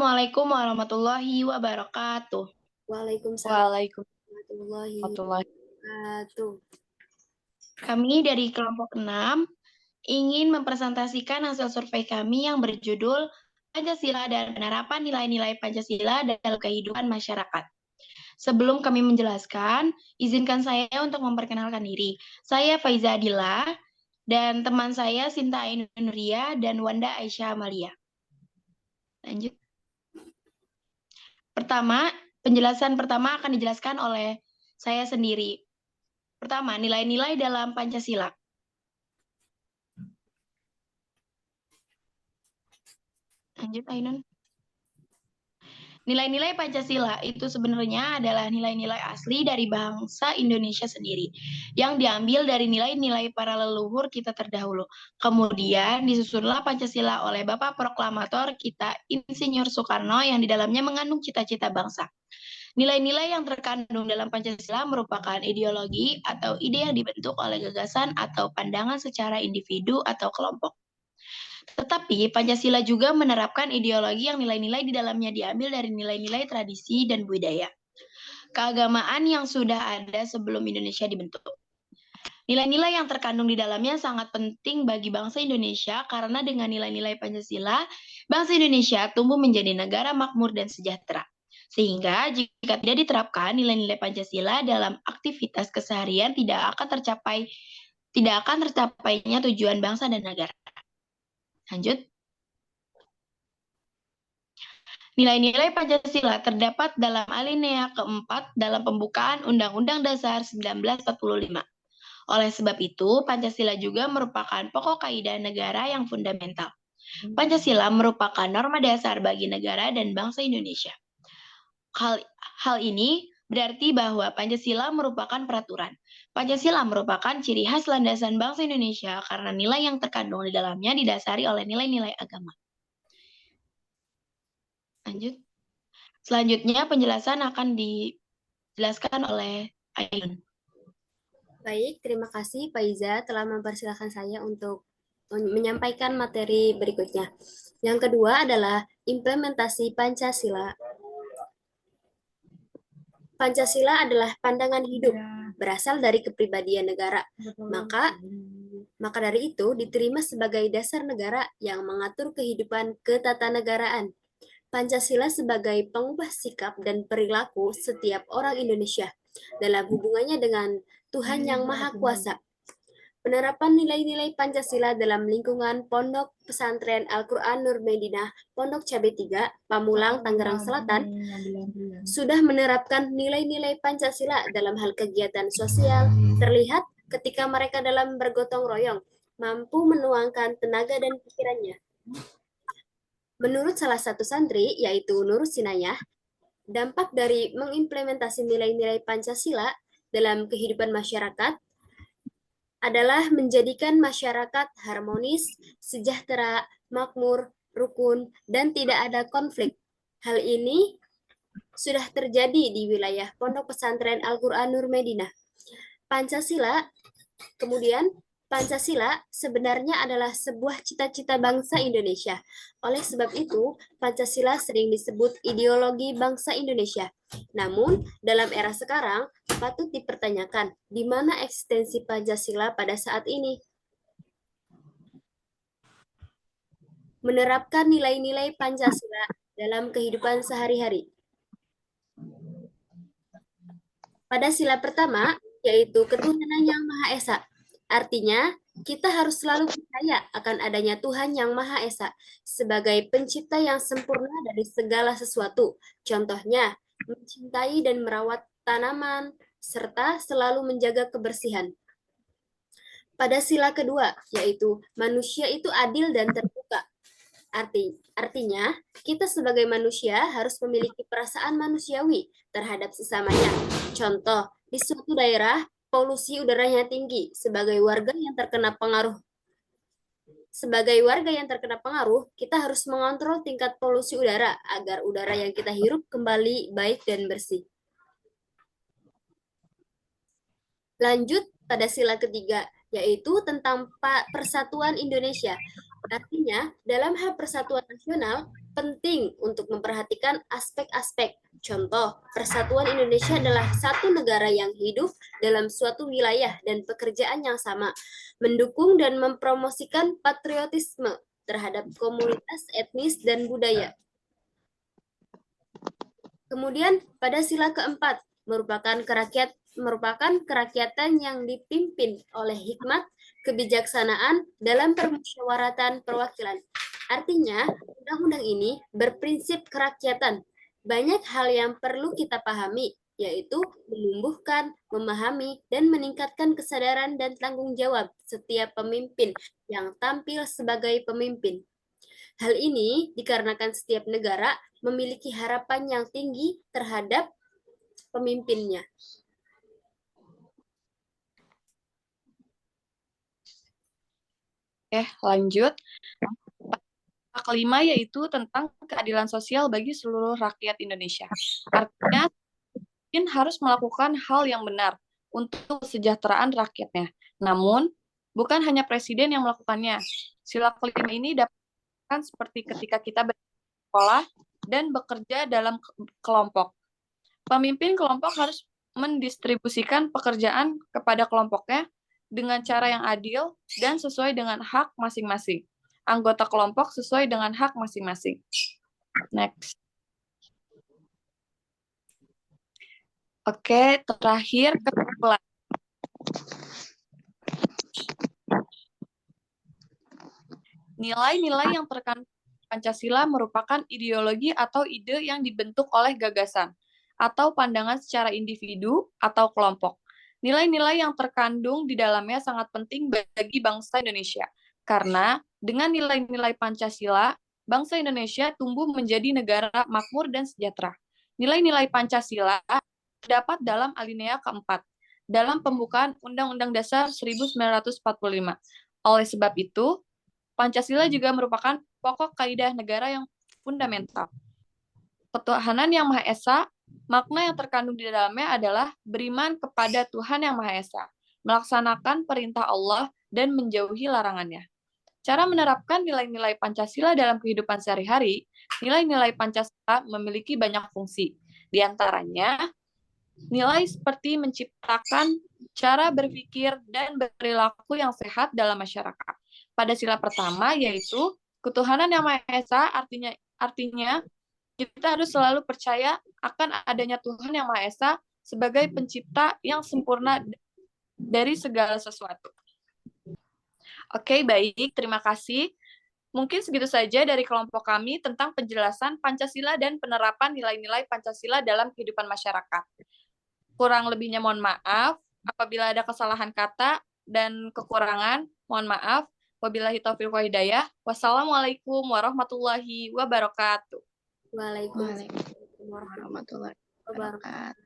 Assalamualaikum warahmatullahi wabarakatuh. Waalaikumsalam Waalaikumsalam warahmatullahi warahmatullahi wabarakatuh. Kami dari kelompok 6 ingin mempresentasikan hasil survei kami yang berjudul Pancasila dan Penerapan Nilai-Nilai Pancasila dalam Kehidupan Masyarakat. Sebelum kami menjelaskan, izinkan saya untuk memperkenalkan diri. Saya Faiza Adila dan teman saya Sinta Ainun Nuria dan Wanda Aisyah Amalia. Lanjut. Penjelasan pertama akan dijelaskan oleh saya sendiri. Pertama, nilai-nilai dalam Pancasila. Lanjut, Ainun. Nilai-nilai Pancasila itu sebenarnya adalah nilai-nilai asli dari bangsa Indonesia sendiri, yang diambil dari nilai-nilai para leluhur kita terdahulu. Kemudian disusunlah Pancasila oleh Bapak Proklamator kita, Insinyur Soekarno, yang di dalamnya mengandung cita-cita bangsa. Nilai-nilai yang terkandung dalam Pancasila merupakan ideologi atau ide yang dibentuk oleh gagasan atau pandangan secara individu atau kelompok. Tetapi Pancasila juga menerapkan ideologi yang nilai-nilai di dalamnya diambil dari nilai-nilai tradisi dan budaya keagamaan yang sudah ada sebelum Indonesia dibentuk. Nilai-nilai yang terkandung di dalamnya sangat penting bagi bangsa Indonesia karena dengan nilai-nilai Pancasila, bangsa Indonesia tumbuh menjadi negara makmur dan sejahtera. Sehingga jika tidak diterapkan nilai-nilai Pancasila dalam aktivitas keseharian tidak akan tercapainya tujuan bangsa dan negara. Lanjut. Nilai-nilai Pancasila terdapat dalam alinea keempat dalam pembukaan Undang-Undang Dasar 1945. Oleh sebab itu, Pancasila juga merupakan pokok kaidah negara yang fundamental. Pancasila merupakan norma dasar bagi negara dan bangsa Indonesia. Hal ini berarti bahwa Pancasila merupakan peraturan. Pancasila merupakan ciri khas landasan bangsa Indonesia karena nilai yang terkandung di dalamnya didasari oleh nilai-nilai agama. Lanjut. Selanjutnya penjelasan akan dijelaskan oleh Ainun. Baik, terima kasih Faiza telah mempersilahkan saya untuk menyampaikan materi berikutnya. Yang kedua adalah implementasi Pancasila. Pancasila adalah pandangan hidup berasal dari kepribadian negara. Maka dari itu diterima sebagai dasar negara yang mengatur kehidupan ketatanegaraan. Pancasila sebagai pengubah sikap dan perilaku setiap orang Indonesia dalam hubungannya dengan Tuhan Yang Maha Kuasa. Penerapan nilai-nilai Pancasila dalam lingkungan Pondok Pesantren Al-Quran Nur Medinah, Pondok Cabe 3, Pamulang, Tangerang Selatan, sudah menerapkan nilai-nilai Pancasila dalam hal kegiatan sosial, terlihat ketika mereka dalam bergotong royong, mampu menuangkan tenaga dan pikirannya. Menurut salah satu santri, yaitu Nur Sinayah, dampak dari mengimplementasi nilai-nilai Pancasila dalam kehidupan masyarakat adalah menjadikan masyarakat harmonis, sejahtera, makmur, rukun, dan tidak ada konflik. Hal ini sudah terjadi di wilayah Pondok Pesantren Al-Quran Nur Medinah. Pancasila sebenarnya adalah sebuah cita-cita bangsa Indonesia. Oleh sebab itu, Pancasila sering disebut ideologi bangsa Indonesia. Namun, dalam era sekarang, patut dipertanyakan di mana eksistensi Pancasila pada saat ini. Menerapkan nilai-nilai Pancasila dalam kehidupan sehari-hari. Pada sila pertama, yaitu ketuhanan yang Maha Esa. Artinya, kita harus selalu percaya akan adanya Tuhan Yang Maha Esa sebagai pencipta yang sempurna dari segala sesuatu. Contohnya, mencintai dan merawat tanaman, serta selalu menjaga kebersihan. Pada sila kedua, yaitu manusia itu adil dan terbuka. Artinya, kita sebagai manusia harus memiliki perasaan manusiawi terhadap sesamanya. Contoh, di suatu daerah, polusi udaranya tinggi. Sebagai warga yang terkena pengaruh, kita harus mengontrol tingkat polusi udara agar udara yang kita hirup kembali baik dan bersih. Lanjut pada sila ketiga, yaitu tentang persatuan Indonesia. Artinya, dalam hal persatuan nasional, penting untuk memperhatikan aspek-aspek. Contoh, persatuan Indonesia adalah satu negara yang hidup dalam suatu wilayah dan pekerjaan yang sama, mendukung dan mempromosikan patriotisme terhadap komunitas etnis dan budaya. Kemudian pada sila keempat merupakan kerakyatan yang dipimpin oleh hikmat kebijaksanaan dalam permusyawaratan perwakilan. Artinya, undang-undang ini berprinsip kerakyatan. Banyak hal yang perlu kita pahami, yaitu menumbuhkan, memahami, dan meningkatkan kesadaran dan tanggung jawab setiap pemimpin yang tampil sebagai pemimpin. Hal ini dikarenakan setiap negara memiliki harapan yang tinggi terhadap pemimpinnya. Lanjut. Kelima yaitu tentang keadilan sosial bagi seluruh rakyat Indonesia. Artinya, pemimpin harus melakukan hal yang benar untuk kesejahteraan rakyatnya. Namun, bukan hanya presiden yang melakukannya. Sila kelima ini dapat seperti ketika kita bersekolah dan bekerja dalam kelompok. Pemimpin kelompok harus mendistribusikan pekerjaan kepada kelompoknya dengan cara yang adil dan sesuai dengan hak masing-masing. Anggota kelompok sesuai dengan hak masing-masing. Next. Oke, terakhir kesimpulan. Nilai-nilai yang terkandung Pancasila merupakan ideologi atau ide yang dibentuk oleh gagasan atau pandangan secara individu atau kelompok. Nilai-nilai yang terkandung di dalamnya sangat penting bagi bangsa Indonesia, karena dengan nilai-nilai Pancasila, bangsa Indonesia tumbuh menjadi negara makmur dan sejahtera. Nilai-nilai Pancasila terdapat dalam alinea keempat, dalam pembukaan Undang-Undang Dasar 1945. Oleh sebab itu, Pancasila juga merupakan pokok kaidah negara yang fundamental. Ketuhanan yang Maha Esa, makna yang terkandung di dalamnya adalah beriman kepada Tuhan yang Maha Esa, melaksanakan perintah Allah, dan menjauhi larangannya. Cara menerapkan nilai-nilai Pancasila dalam kehidupan sehari-hari, nilai-nilai Pancasila memiliki banyak fungsi. Di antaranya, nilai seperti menciptakan cara berpikir dan perilaku yang sehat dalam masyarakat. Pada sila pertama, yaitu ketuhanan yang Maha Esa, artinya kita harus selalu percaya akan adanya Tuhan yang Maha Esa sebagai pencipta yang sempurna dari segala sesuatu. Oke, baik. Terima kasih. Mungkin segitu saja dari kelompok kami tentang penjelasan Pancasila dan penerapan nilai-nilai Pancasila dalam kehidupan masyarakat. Kurang lebihnya mohon maaf. Apabila ada kesalahan kata dan kekurangan, mohon maaf. Wabillahi taufiq wal hidayah. Wassalamualaikum warahmatullahi wabarakatuh. Waalaikumsalam warahmatullahi wabarakatuh.